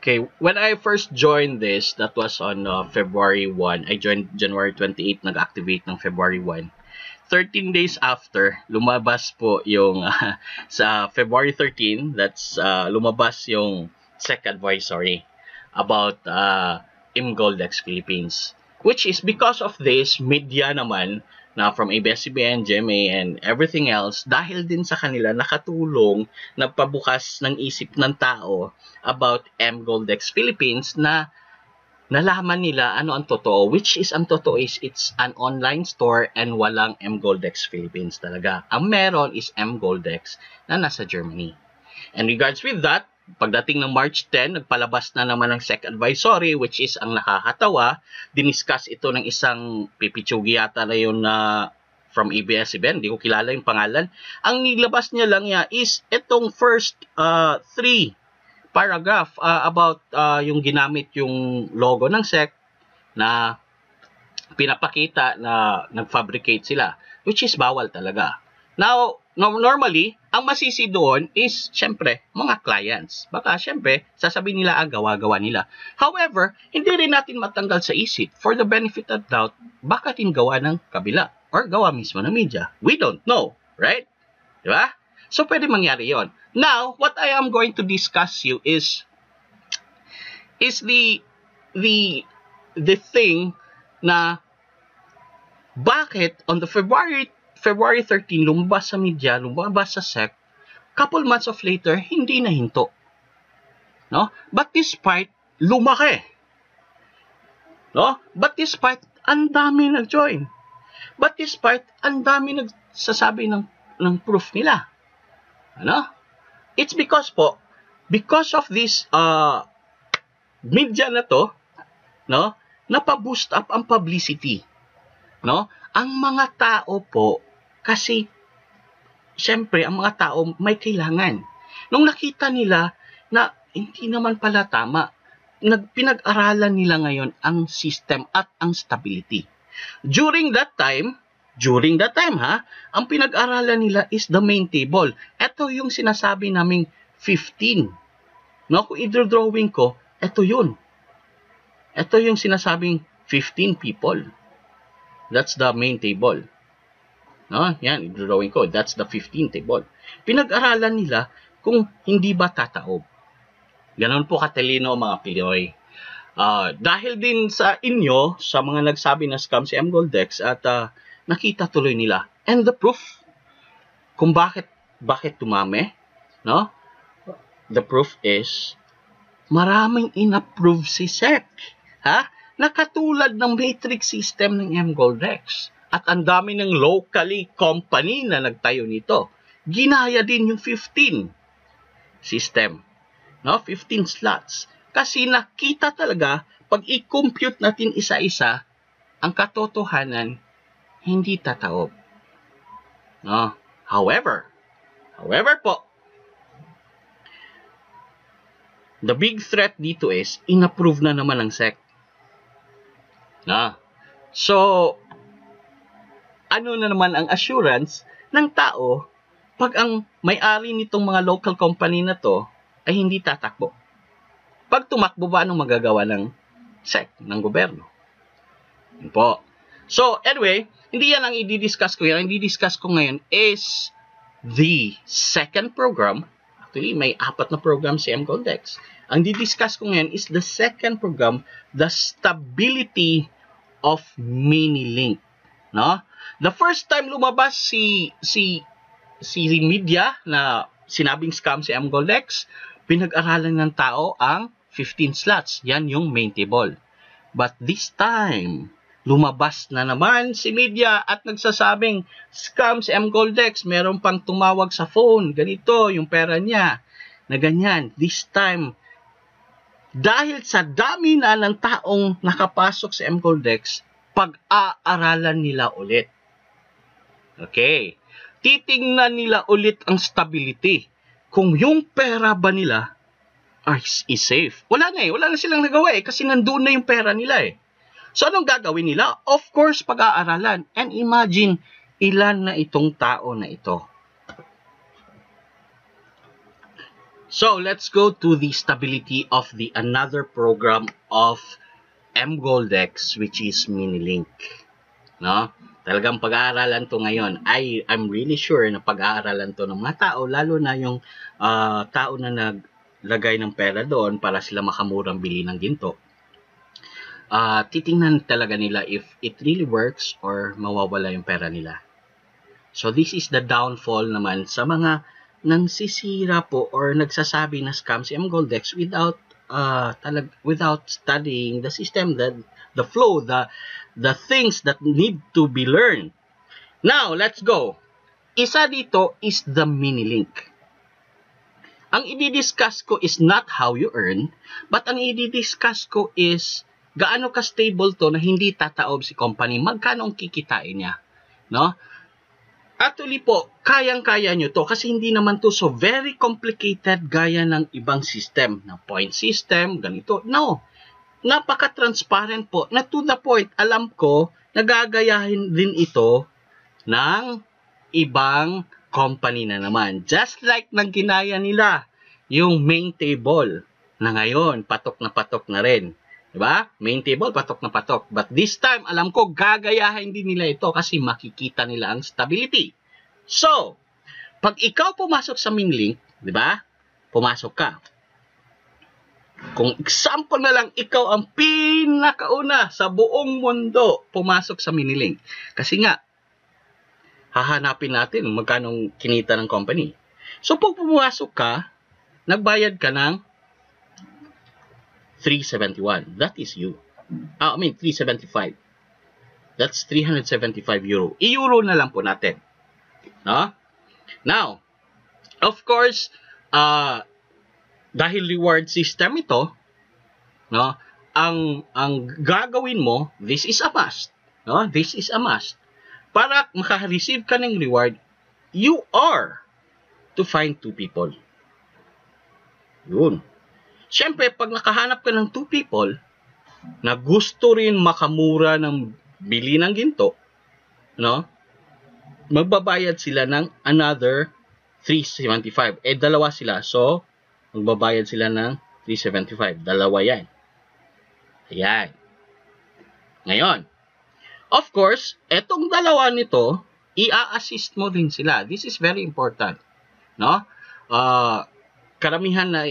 Okay, when I first joined this, that was on February 1. I joined January 28, nag-activate ng February 1. 13 days after, lumabas po yung sa February 13, that's lumabas yung SEC advisory about Goldex Philippines. Which is because of this, media naman na from ABS-CBN, GMA, and everything else, dahil din sa kanila nakatulong, nagpabukas ng isip ng tao about Goldex Philippines na nalaman nila ano ang totoo, which is ang totoo is it's an online store and walang Goldex Philippines talaga. Ang meron is Goldex na nasa Germany. And regards with that, pagdating ng March 10, nagpalabas na naman ng SEC advisory, which is ang nakakatawa. Diniscuss ito ng isang pipichugi yata na yun na from ABS-CBN, hindi ko kilala yung pangalan. Ang nilabas niya lang niya is itong first 3 paragraph about yung ginamit yung logo ng SEC na pinapakita na nag-fabricate sila, which is bawal talaga. Now, normally, ang masisi doon is, syempre, mga clients. Baka, syempre, sasabihin nila ang gawa-gawa nila. However, hindi rin natin matanggal sa isip, for the benefit of doubt, bakit yung gawa ng kabila? Or gawa mismo ng media? We don't know, right? Diba? So, pwede mangyari yon. Now, what I am going to discuss you is the thing na bakit on the February 13, lumabas sa media, lumabas sa SEC, couple months of later, hindi na hinto. No? But despite, lumaki. No? But despite, ang dami nag-join. But despite, ang dami nagsasabi ng proof nila. Ano? It's because of this media na to, no? Napaboost up ang publicity. No? Ang mga tao po, kasi, syempre, ang mga tao may kailangan. Nung nakita nila na hindi naman pala tama, pinag-aralan nila ngayon ang system at ang stability. During that time ang pinag-aralan nila is the main table. Ito yung sinasabi naming 15. No? Kung i-drawing ko, ito yun. Ito yung sinasabing 15 people. That's the main table. No? Yan, i-drawing ko. That's the 15 table. Pinag-aralan nila kung hindi ba tataob. Ganon po katalino mga Pinoy. Dahil din sa inyo, sa mga nagsabi na scam si Goldex at nakita tuloy nila. And the proof kung bakit tumami, no? The proof is maraming in-approve si SEC. Ha? Nakatulad ng matrix system ng Goldex. At ang dami ng locally company na nagtayo nito. Ginaya din yung 15 system. No? 15 slots. Kasi nakita talaga, pag i-compute natin isa-isa, ang katotohanan, hindi tataob. No? However po, the big threat dito is, in-approve na naman ng SEC. No? So, ano na naman ang assurance ng tao pag ang may-ari nitong mga local company na to ay hindi tatakbo? Pag tumakbo ba, anong magagawa ng SEC, ng gobyerno? Yun po. So, anyway, hindi yan ang i-discuss ko. Yan ang i-discuss ko ngayon is the second program. Actually, may 4 na program si Goldex. Ang i-discuss ko ngayon is the second program, the stability of Minilink. No? The first time lumabas si media na sinabing scam si Goldex, pinag-aralan ng tao ang 15 slots. Yan yung main table. But this time, lumabas na naman si media at nagsasabing scam si Goldex. Meron pang tumawag sa phone. Ganito yung pera niya. Na ganyan. This time, dahil sa dami na ng taong nakapasok sa Goldex, pag-aaralan nila ulit. Okay. Titingnan nila ulit ang stability. Kung yung pera ba nila is safe. Wala na silang nagawa kasi nandoon na yung pera nila So, anong gagawin nila? Of course, pag-aaralan. And imagine, ilan na itong tao na ito. So, let's go to the stability of the another program of mGoldex, which is Minilink. No? Talagang pag-aaralan to ngayon. I'm really sure na pag-aaralan to ng mga tao, lalo na yung tao na naglagay ng pera doon para sila makamurang bili ng ginto. Titingnan talaga nila if it really works or mawawala yung pera nila. So, this is the downfall naman sa mga nangsisira po or nagsasabi na scam si mGoldex without studying the system, the flow, the things that need to be learned. Now, let's go. Isa dito is the Minilink. Ang i-discuss ko is not how you earn, but ang i-discuss ko is gaano ka stable to na hindi tataob si company, magkano ang kikitain niya, no? Actually po, kayang-kaya nyo to kasi hindi naman to so very complicated gaya ng ibang system, na point system, ganito. No, napaka-transparent po, na to the point, alam ko, nagagayahin din ito ng ibang company na naman. Just like nang ginaya nila yung main table na ngayon, patok na rin. Diba? Main table, patok na patok. But this time, alam ko, gagayahin din nila ito kasi makikita nila ang stability. So, pag ikaw pumasok sa Minilink, diba? Pumasok ka. Kung example na lang, ikaw ang pinakauna sa buong mundo pumasok sa Minilink. Kasi nga, hahanapin natin magkano kinita ng company. So, pag pumasok ka, nagbayad ka ng 371. That is you. 375. That's 375 euro. I-euro na lang po natin. No? Now, of course, dahil reward system ito, no? Ang gagawin mo, this is a must. No? This is a must. Para maka-receive ka ng reward, you are to find 2 people. Yun. Siyempre, pag nakahanap ka ng 2 people na gusto rin makamura ng bili ng ginto, no? Magbabayad sila ng another 375. Dalawa sila. So, magbabayad sila ng 375. Dalawa yan. Ayan. Ngayon, of course, etong dalawa nito, i-assist mo din sila. This is very important. No? Karamihan na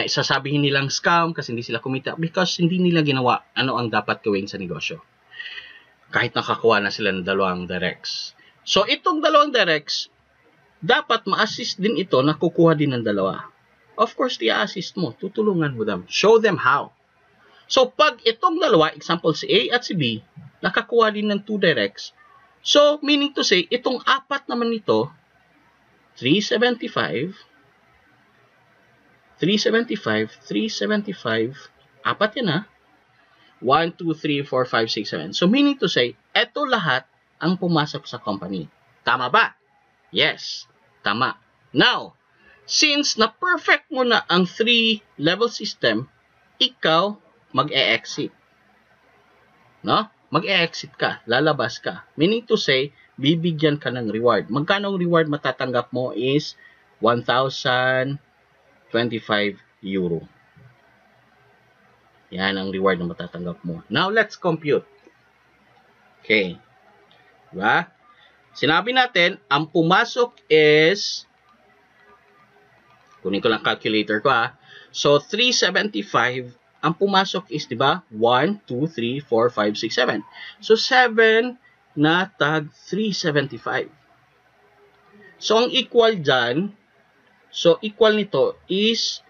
isasabihin nilang scam kasi hindi sila kumita because hindi nila ginawa ano ang dapat gawin sa negosyo. Kahit nakakuha na sila ng dalawang directs. So, itong dalawang directs, dapat ma-assist din ito na kukuha din ng dalawa. Of course, i-assist mo. Tutulungan mo them. Show them how. So, pag itong dalawa, example si A at si B, nakakuha din ng 2 directs. So, meaning to say, itong apat naman ito, 375, 375, apat yan ha. 1, 2, 3, 4, 5, 6, 7. So, meaning to say, eto lahat ang pumasok sa company. Tama ba? Yes, tama. Now, since na-perfect mo na ang 3-level system, ikaw mag-e-exit. No? Mag-e-exit ka, lalabas ka. Meaning to say, bibigyan ka ng reward. Magkano ang reward matatanggap mo is 1,025 euro. Yan ang reward na matatanggap mo. Now, let's compute. Okay. Diba? Sinabi natin, ang pumasok is, kunin ko lang calculator ko ha. So, 375, ang pumasok is, diba? 1, 2, 3, 4, 5, 6, 7. So, 7 na tag 375. So, ang equal dyan, so, equal nito is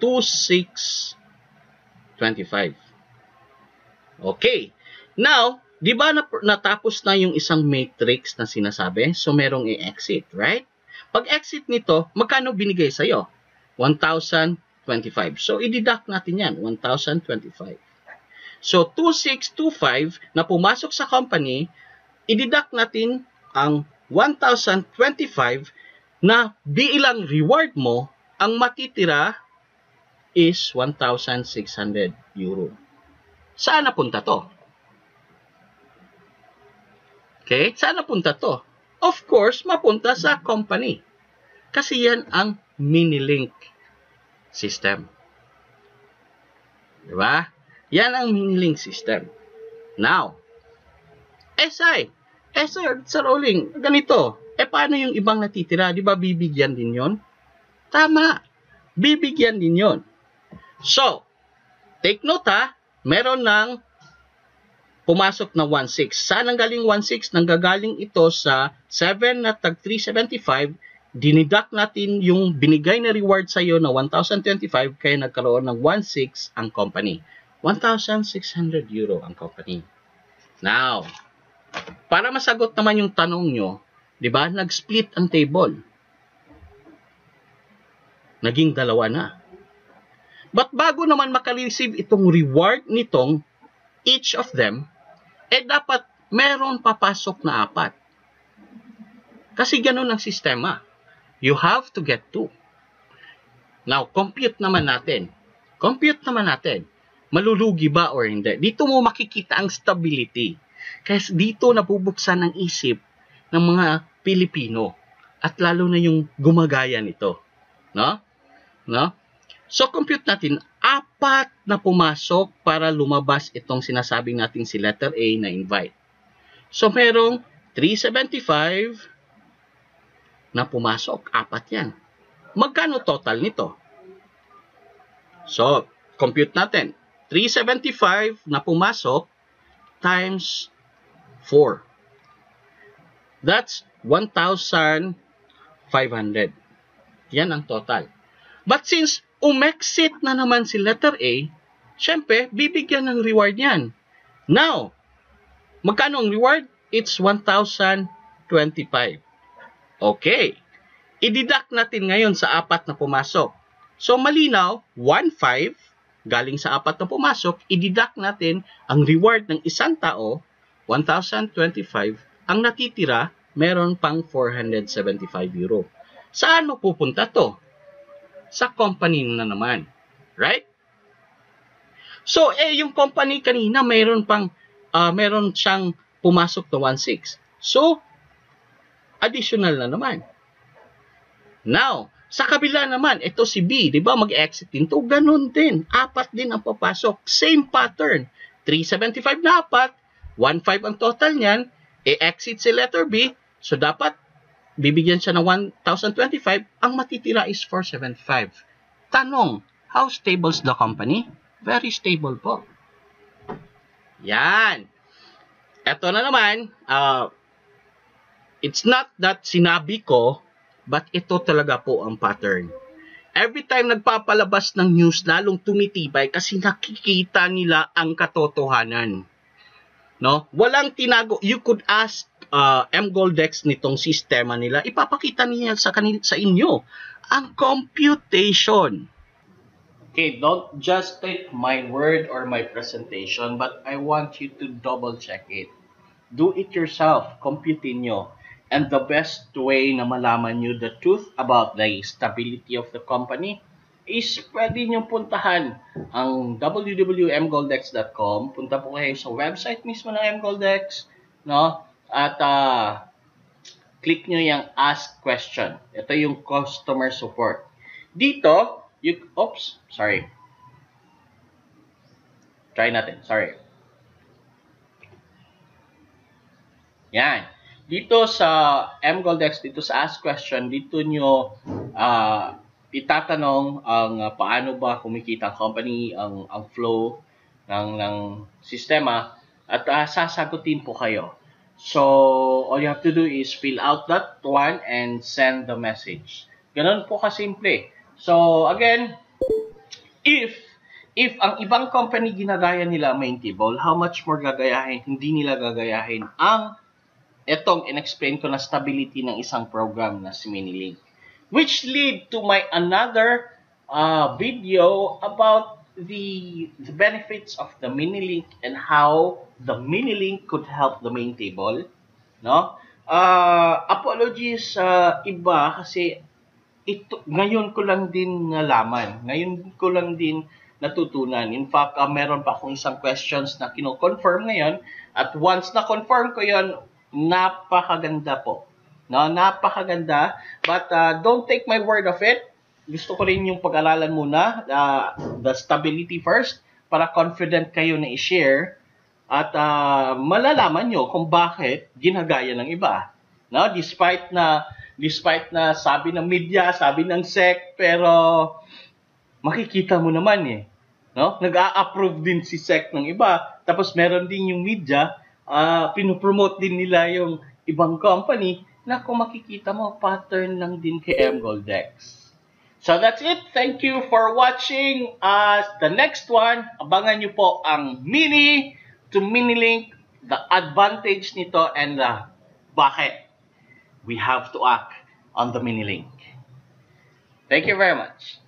2,625. Okay. Now, di ba natapos na yung isang matrix na sinasabi? So, merong i-exit, right? Pag exit nito, magkano binigay sa'yo? 1,025. So, i-deduct natin yan, 1,025. So, 2,625 na pumasok sa company, i-deduct natin ang 1,025 na bilang reward mo, ang matitira is 1,600 euro. Saan napunta to? Okay? Saan napunta to? Of course, mapunta sa company. Kasi yan ang Minilink. system. Diba? Yan ang mini-link system. Now, SI sa rolling, ganito. Paano yung ibang natitira? Di ba bibigyan din yon? Tama. Bibigyan din yon. So, take note ha, meron ng pumasok na 1.6. Saan ang galing 1.6? Nanggagaling ito sa 7 na tag 375. Dinidak natin yung binigay na reward sa iyo na 1,025 kaya nagkaroon ng 1.6 ang company. 1,600 euro ang company. Now, para masagot naman yung tanong nyo, di ba, nag-split ang table. Naging dalawa na. But bago naman makareceive itong reward nitong each of them, dapat meron papasok na 4. Kasi ganun ang sistema. You have to get 2. Now, compute naman natin. Malulugi ba or hindi? Dito mo makikita ang stability. Kasi dito nabubuksan ang isip ng mga Pilipino. At lalo na yung gumagaya nito. No? So, compute natin, 4 na pumasok para lumabas itong sinasabing natin si letter A na invite. So, merong 375 na pumasok. 4 yan. Magkano total nito? So, compute natin. 375 na pumasok times 4. That's 1,500. Yan ang total. But since umexit na naman si letter A, syempre, bibigyan ng reward yan. Now, magkano ang reward? It's 1,025. Okay. I-deduct natin ngayon sa 4 na pumasok. So, malinaw, 1,500 galing sa 4 na pumasok, i-deduct natin ang reward ng isang tao, 1,025. Ang natitira, meron pang 475 euro. Saan mapupunta to? Sa company na naman. Right? So, yung company kanina, meron siyang pumasok na 1,600. So, additional na naman. Now, sa kabila naman, ito si B, di ba? Mag-exit din to. Ganun din. 4 din ang papasok. Same pattern. 375 na 4. 1,500 ang total niyan. Exit si letter B. So, dapat bibigyan siya ng 1,025. Ang matitira is 475. Tanong, how stable is the company? Very stable po. Yan. Ito na naman, it's not that sinabi ko, but ito talaga po ang pattern. Every time nagpapalabas ng news, lalong tumitibay kasi nakikita nila ang katotohanan. No? Walang tinago. You could ask mGoldex nitong sistema nila. Ipapakita niya sa inyo ang computation. Okay, don't just take my word or my presentation, but I want you to double check it. Do it yourself. Compute nyo. And the best way na malaman nyo the truth about the stability of the company is pwede nyo puntahan ang www.mgoldex.com. Punta po kayo sa website mismo ng mGoldex, no? At click nyo yung ask question. Ito yung customer support. Dito, Try natin. Sorry. Yan. Dito sa mGoldex, dito sa ask question, dito nyo itatanong ang paano ba kumikita ang company, ang flow ng sistema, at sasagutin po kayo. So, all you have to do is fill out that one and send the message. Ganun po kasimple. So, again, if ang ibang company ginagaya nila main table, how much more gagayahin? Hindi nila gagayahin ang etong in-explain ko na stability ng isang program na si Minilink. Which lead to my another video about the benefits of the Minilink and how the Minilink could help the main table. No? Apologies sa iba kasi ngayon ko lang din nalaman. Ngayon ko lang din natutunan. In fact, meron pa akong isang questions na kino-confirm ngayon. At once na-confirm ko yon, napakaganda po. No, napakaganda. But don't take my word of it. gusto ko rin yung pag-aralan muna the stability first para confident kayo na i-share at malalaman nyo kung bakit ginagaya ng iba. No? Despite na sabi ng media, sabi ng SEC, pero makikita mo naman eh. No? Nag-a-approve din si SEC ng iba. Tapos meron din yung media, pinopromote din nila yung ibang company na kung makikita mo, pattern lang din kay mGoldX. So that's it. Thank you for watching. The next one, abangan nyo po ang mini to mini link, the advantage nito and bakit we have to act on the mini link. Thank you very much.